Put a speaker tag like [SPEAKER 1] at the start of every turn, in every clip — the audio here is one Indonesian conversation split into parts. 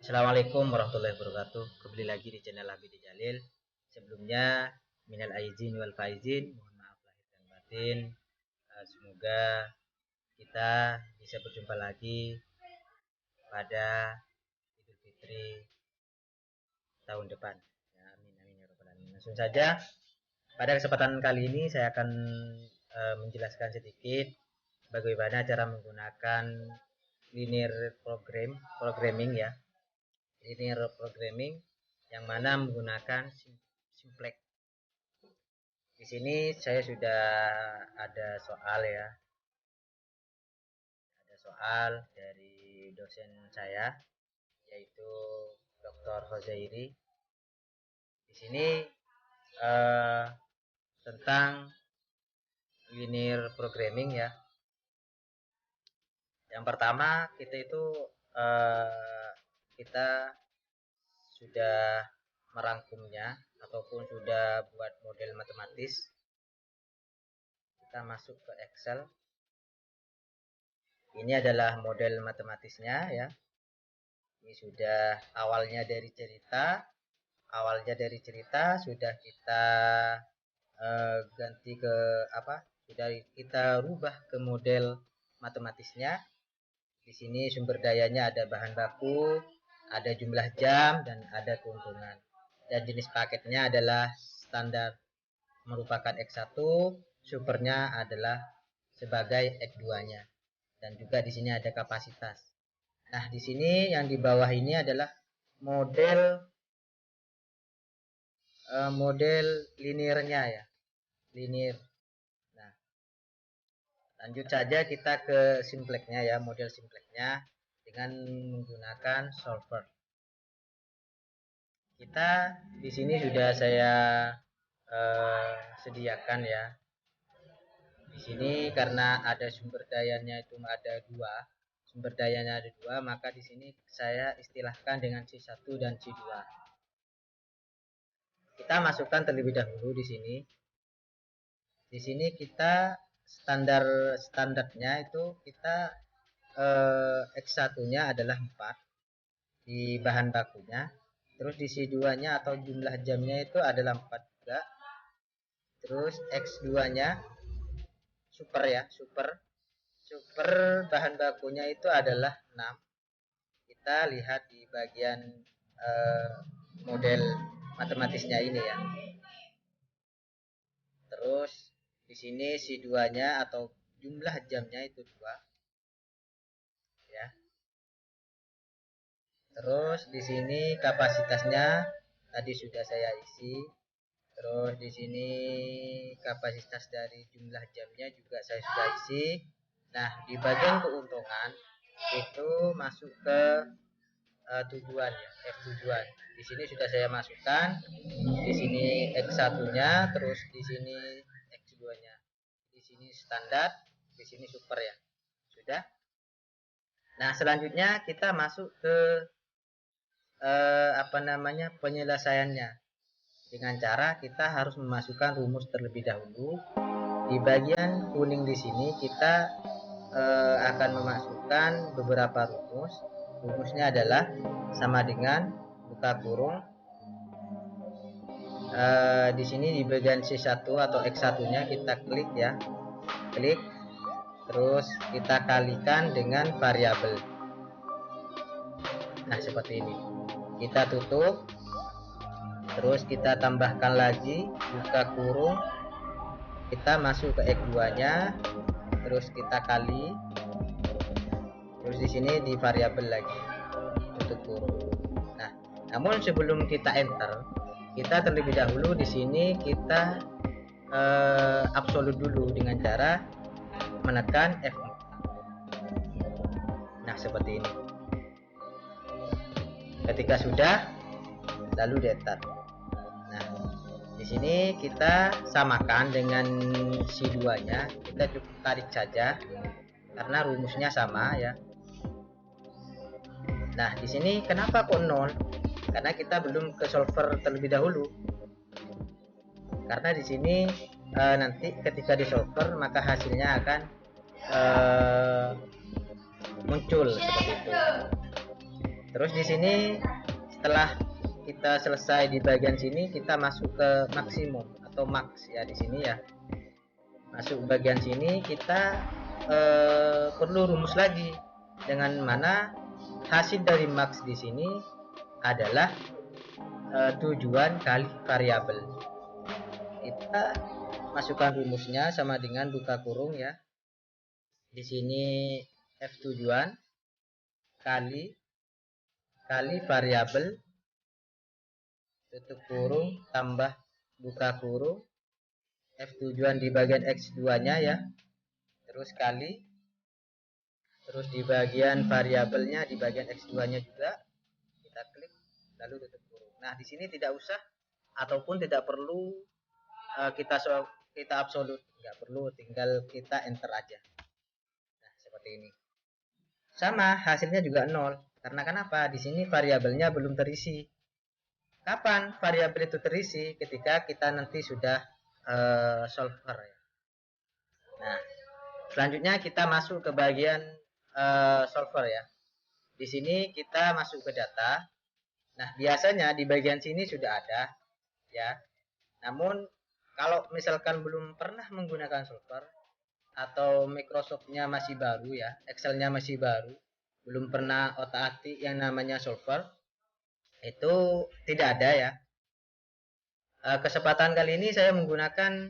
[SPEAKER 1] Assalamualaikum warahmatullahi wabarakatuh. Kembali lagi di channel Habibie Jalil. Sebelumnya minal aizin wal faizin, mohon maaf lahir dan batin. Semoga kita bisa berjumpa lagi pada Idul Fitri tahun depan. Ya, amin amin ya rabbal alamin. Langsung saja, pada kesempatan kali ini saya akan menjelaskan sedikit bagaimana cara menggunakan linear programming ya. Linear programming yang mana menggunakan simplex. Di sini saya sudah ada soal ya. Ada soal dari dosen saya yaitu Dr. Hozairi. Di sini tentang linear programming ya. Yang pertama kita sudah merangkumnya ataupun sudah buat model matematis. Kita masuk ke Excel. Ini adalah model matematisnya ya. Ini sudah awalnya dari cerita sudah kita ganti ke sudah kita rubah ke model matematisnya. Di sini sumber dayanya ada bahan baku, ada jumlah jam, dan ada keuntungan. Dan jenis paketnya adalah standar merupakan X1, supernya adalah sebagai X2-nya. Dan juga di sini ada kapasitas. Nah, di sini yang di bawah ini adalah model linearnya ya. Linear. Nah, lanjut saja kita ke simplexnya ya, model simplexnya dengan menggunakan solver. Kita di sini sudah saya sediakan ya. Di sini karena ada sumber dayanya itu ada dua, maka di sini saya istilahkan dengan C1 dan C2. Kita masukkan terlebih dahulu di sini. Di sini kita standarnya itu kita X1-nya adalah 4 di bahan bakunya. Terus di C2-nya atau jumlah jamnya itu adalah 4 juga. Terus X2-nya super bahan bakunya itu adalah 6. Kita lihat di bagian model matematisnya ini ya. Terus di sini C2-nya atau jumlah jamnya itu 2. Ya. Terus di sini kapasitasnya tadi sudah saya isi. Terus di sini kapasitas dari jumlah jamnya juga saya sudah isi. Nah, di bagian keuntungan itu masuk ke tujuan ya, tujuan. Di sini sudah saya masukkan. Di sini X1-nya, terus di sini X2-nya. Di sini standar, di sini super ya. Sudah. Nah, selanjutnya kita masuk ke penyelesaiannya. Dengan cara kita harus memasukkan rumus terlebih dahulu. Di bagian kuning di sini kita akan memasukkan beberapa rumus. Rumusnya adalah sama dengan buka kurung. Di sini di bagian C1 atau X1-nya kita klik ya. Klik. Terus kita kalikan dengan variabel. Nah, seperti ini. Kita tutup. Terus kita tambahkan lagi buka kurung. Kita masuk ke X2-nya. Terus kita kali. Terus di sini di variabel lagi tutup kurung. Nah, namun sebelum kita enter, kita terlebih dahulu di sini kita absolut dulu dengan cara menekan F4. Nah, seperti ini. Ketika sudah, lalu datar. Nah, di sini kita samakan dengan C2-nya. Kita cukup tarik saja karena rumusnya sama ya. Nah, di sini kenapa kok 0? Karena kita belum ke solver terlebih dahulu. Karena di sini nanti ketika di solver maka hasilnya akan muncul seperti itu. Terus di sini setelah kita selesai di bagian sini, kita masuk ke maksimum atau max ya di sini ya. Masuk bagian sini kita perlu rumus lagi, dengan mana hasil dari max di sini adalah tujuan kali variabel. Kita masukkan rumusnya sama dengan buka kurung ya. Di sini f tujuan kali variabel tutup kurung tambah buka kurung f tujuan di bagian x2 nya ya, terus kali, terus di bagian variabelnya di bagian x2 nya juga kita klik lalu tutup kurung. Nah di sini tidak usah ataupun tidak perlu kita absolut, nggak perlu, tinggal kita enter aja. Nah seperti ini. Sama hasilnya juga 0. Karena kenapa? Di sini variabelnya belum terisi. Kapan variabel itu terisi? Ketika kita nanti sudah solver ya. Nah selanjutnya kita masuk ke bagian solver ya. Di sini kita masuk ke data. Nah biasanya di bagian sini sudah ada ya. Namun kalau misalkan belum pernah menggunakan solver atau Microsoft-nya masih baru ya, Excel-nya masih baru, belum pernah otak-atik yang namanya solver, itu tidak ada ya. Kesempatan kali ini saya menggunakan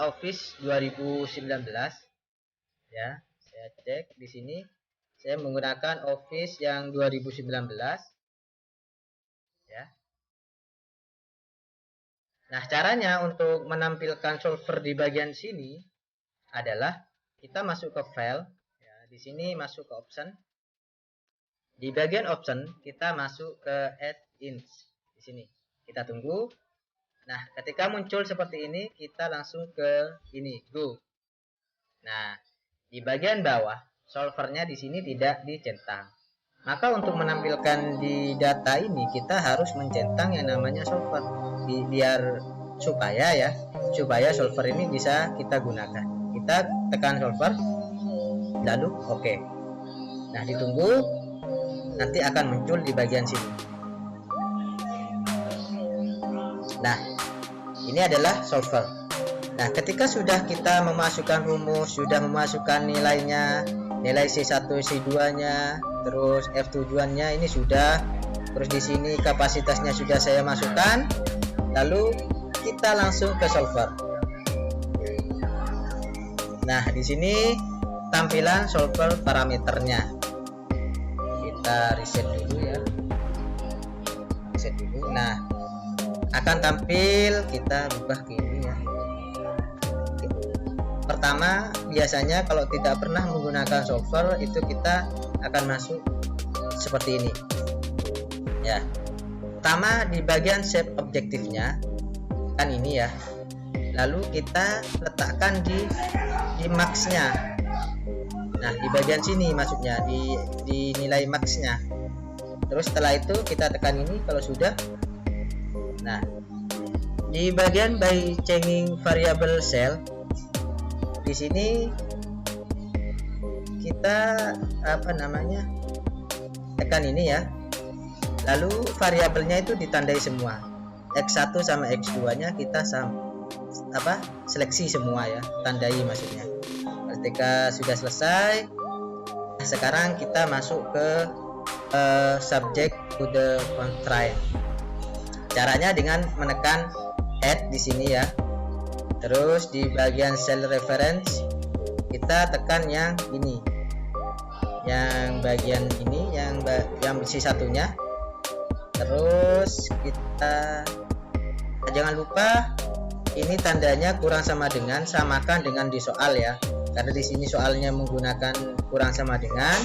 [SPEAKER 1] Office 2019 ya. Saya cek di sini, saya menggunakan Office yang 2019 ya. Nah, caranya untuk menampilkan solver di bagian sini adalah kita masuk ke file ya, di sini masuk ke option. Di bagian option kita masuk ke add ins. Di sini kita tunggu. Nah, ketika muncul seperti ini, kita langsung ke ini go. Nah, di bagian bawah solvernya di sini tidak dicentang. Maka untuk menampilkan di data ini kita harus mencentang yang namanya solver biar supaya solver ini bisa kita gunakan. Kita tekan solver lalu oke. Nah, ditunggu, nanti akan muncul di bagian sini. Nah, ini adalah solver. Nah, ketika sudah kita memasukkan rumus, sudah memasukkan nilainya, nilai C1, C2-nya, terus F tujuannya ini sudah, terus di sini kapasitasnya sudah saya masukkan, lalu kita langsung ke solver. Nah, di sini tampilan solver parameternya. Kita reset dulu ya. Reset dulu. Nah, akan tampil, kita buka ke ini ya. Pertama, biasanya kalau tidak pernah menggunakan solver itu kita akan masuk seperti ini ya. Pertama di bagian shape objektifnya kan ini ya, lalu kita letakkan di maxnya. Nah, di bagian sini maksudnya di nilai maxnya. Terus setelah itu kita tekan ini kalau sudah. Nah, di bagian by changing variable cell di sini kita tekan ini ya, lalu variabelnya itu ditandai semua, x1 sama x2 nya kita seleksi semua ya, tandai maksudnya. Ketika sudah selesai, sekarang kita masuk ke subject to the constraint. Caranya dengan menekan add di sini ya. Terus di bagian cell reference kita tekan yang ini, yang bagian ini, yang C1-nya. Terus kita jangan lupa ini tandanya kurang sama dengan, samakan dengan di soal ya, karena di sini soalnya menggunakan kurang sama dengan,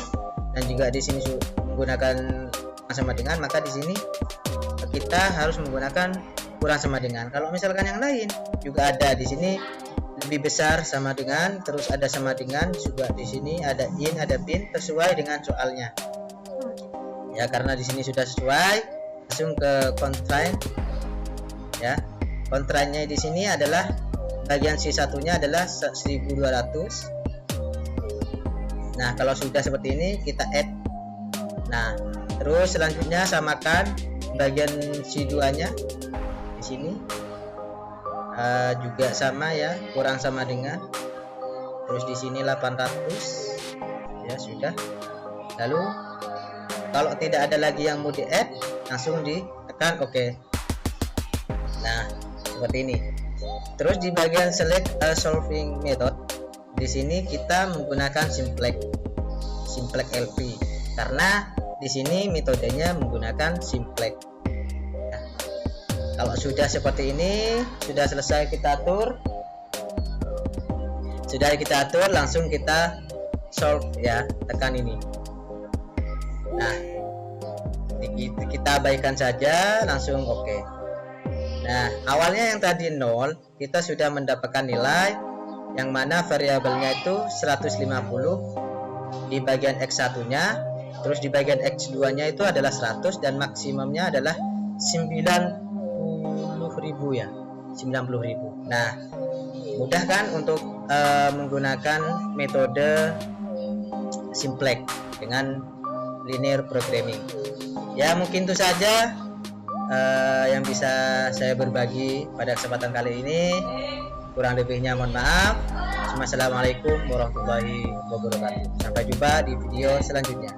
[SPEAKER 1] dan juga di sini menggunakan sama dengan, maka di sini kita harus menggunakan kurang sama dengan. Kalau misalkan yang lain juga ada di sini lebih besar sama dengan, terus ada sama dengan juga, di sini ada in, ada bin, sesuai dengan soalnya ya. Karena di sini sudah sesuai, langsung ke constraint ya. Constraintnya di sini adalah bagian C1-nya adalah 1200. Nah, kalau sudah seperti ini kita add. Nah, Terus selanjutnya samakan bagian si duanya di sini, juga sama ya, kurang sama dengan. Terus di sini 800 ya sudah. Lalu kalau tidak ada lagi yang mau di add, langsung ditekan oke. Nah seperti ini. Terus di bagian select solving method, di sini kita menggunakan simplex LP karena di sini metodenya menggunakan simplex. Nah, kalau sudah seperti ini, sudah selesai kita atur, langsung kita solve ya, tekan ini. Nah kita abaikan saja, langsung oke. Nah awalnya yang tadi 0, kita sudah mendapatkan nilai yang mana variabelnya itu 150 di bagian X1 nya, terus di bagian X2 nya itu adalah 100 dan maksimumnya adalah 90.000 ya, 90.000. Nah mudah kan untuk menggunakan metode simplex dengan linear programming ya. Mungkin itu saja yang bisa saya berbagi pada kesempatan kali ini. Kurang lebihnya mohon maaf. Assalamualaikum warahmatullahi wabarakatuh. Sampai jumpa di video selanjutnya.